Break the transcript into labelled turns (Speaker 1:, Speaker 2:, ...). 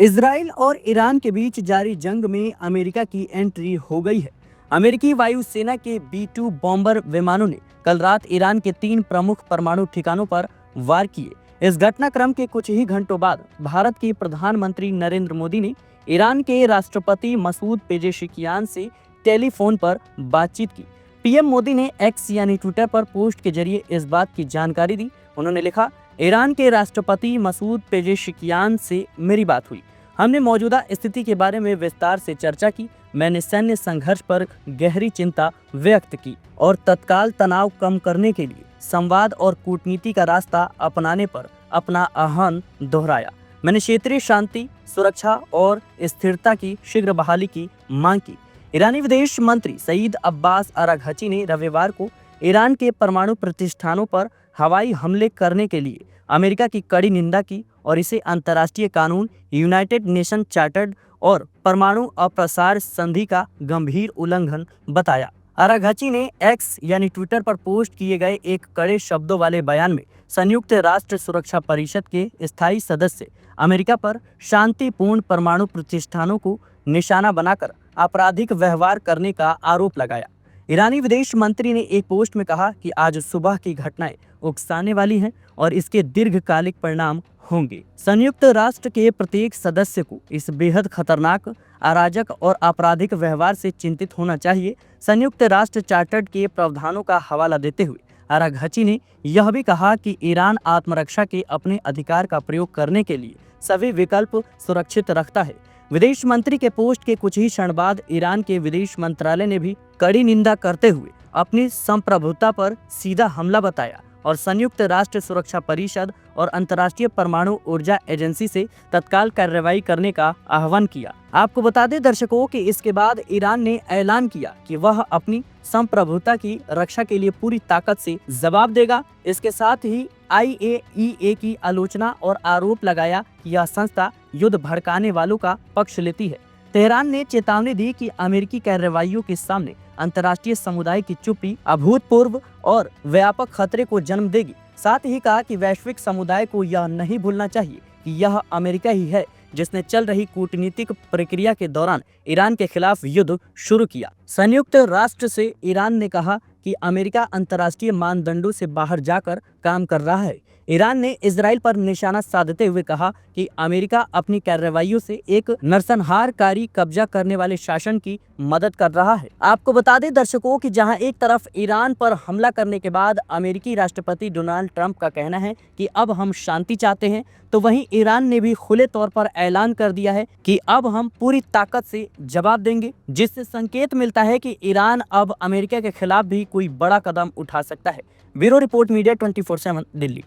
Speaker 1: Israel और Iran के बीच जारी जंग में अमेरिका की एंट्री हो गई है। अमेरिकी वायुसेना के B-2 बॉम्बर विमानों ने कल रात ईरान के 3 प्रमुख परमाणु ठिकानों पर वार किए। इस घटनाक्रम के कुछ ही घंटों बाद भारत के प्रधानमंत्री नरेंद्र मोदी ने ईरान के राष्ट्रपति मसूद पेजेशिकियान से टेलीफोन पर बातचीत की। पीएम मोदी ने एक्स यानी ट्विटर पर पोस्ट के जरिए इस बात की जानकारी दी। उन्होंने लिखा, ईरान के राष्ट्रपति मसूद पेजेशिकियान से मेरी बात हुई। हमने मौजूदा स्थिति के बारे में विस्तार से चर्चा की। मैंने सैन्य संघर्ष पर गहरी चिंता व्यक्त की और तत्काल तनाव कम करने के लिए संवाद और कूटनीति का रास्ता अपनाने पर अपना आह्वान दोहराया। मैंने क्षेत्रीय शांति, सुरक्षा और स्थिरता की शीघ्र बहाली की मांग की। ईरानी विदेश मंत्री सईद अब्बास अराघची ने रविवार को ईरान के परमाणु प्रतिष्ठानों पर हवाई हमले करने के लिए अमेरिका की कड़ी निंदा की और इसे अंतर्राष्ट्रीय कानून, यूनाइटेड नेशन चार्टर्ड और परमाणु अप्रसार संधि का गंभीर उल्लंघन बताया। अराघची ने एक्स यानी ट्विटर पर पोस्ट किए गए एक कड़े शब्दों वाले बयान में संयुक्त राष्ट्र सुरक्षा परिषद के स्थायी सदस्य अमेरिका पर शांतिपूर्ण परमाणु प्रतिष्ठानों को निशाना बनाकर आपराधिक व्यवहार करने का आरोप लगाया। ईरानी विदेश मंत्री ने एक पोस्ट में कहा कि आज सुबह की घटनाएं उकसाने वाली हैं और इसके दीर्घकालिक परिणाम होंगे। संयुक्त राष्ट्र के प्रत्येक सदस्य को इस बेहद खतरनाक, अराजक और आपराधिक व्यवहार से चिंतित होना चाहिए। संयुक्त राष्ट्र चार्टर्ड के प्रावधानों का हवाला देते हुए अराघची ने यह भी कहा कि ईरान आत्मरक्षा के अपने अधिकार का प्रयोग करने के लिए सभी विकल्प सुरक्षित रखता है। विदेश मंत्री के पोस्ट के कुछ ही क्षण बाद ईरान के विदेश मंत्रालय ने भी कड़ी निंदा करते हुए अपनी संप्रभुता पर सीधा हमला बताया और संयुक्त राष्ट्र सुरक्षा परिषद और अंतर्राष्ट्रीय परमाणु ऊर्जा एजेंसी से तत्काल कार्रवाई करने का आह्वान किया। आपको बता दें दर्शकों कि इसके बाद ईरान ने ऐलान किया कि वह अपनी संप्रभुता की रक्षा के लिए पूरी ताकत से जवाब देगा। इसके साथ ही IAEA की आलोचना और आरोप लगाया कि यह संस्था युद्ध भड़काने वालों का पक्ष लेती है। तेहरान ने चेतावनी दी कि अमेरिकी कार्रवाइयों के सामने अंतर्राष्ट्रीय समुदाय की चुप्पी अभूतपूर्व और व्यापक खतरे को जन्म देगी। साथ ही कहा कि वैश्विक समुदाय को यह नहीं भूलना चाहिए कि यह अमेरिका ही है जिसने चल रही कूटनीतिक प्रक्रिया के दौरान ईरान के खिलाफ युद्ध शुरू किया। संयुक्त राष्ट्र से ईरान ने कहा कि अमेरिका अंतर्राष्ट्रीय मानदंडों से बाहर जाकर काम कर रहा है। ईरान ने इजराइल पर निशाना साधते हुए कहा कि अमेरिका अपनी कार्रवाइयों से एक नरसंहारकारी कब्जा करने वाले शासन की मदद कर रहा है। आपको बता दें दर्शकों कि जहां एक तरफ ईरान पर हमला करने के बाद अमेरिकी राष्ट्रपति डोनाल्ड ट्रंप का कहना है कि अब हम शांति चाहते हैं, तो वहीं ईरान ने भी खुले तौर पर ऐलान कर दिया है कि अब हम पूरी ताकत से जवाब देंगे, जिससे संकेत मिलता है कि ईरान अब अमेरिका के खिलाफ भी कोई बड़ा कदम उठा सकता है। Bureau report, media 24/7 Delhi.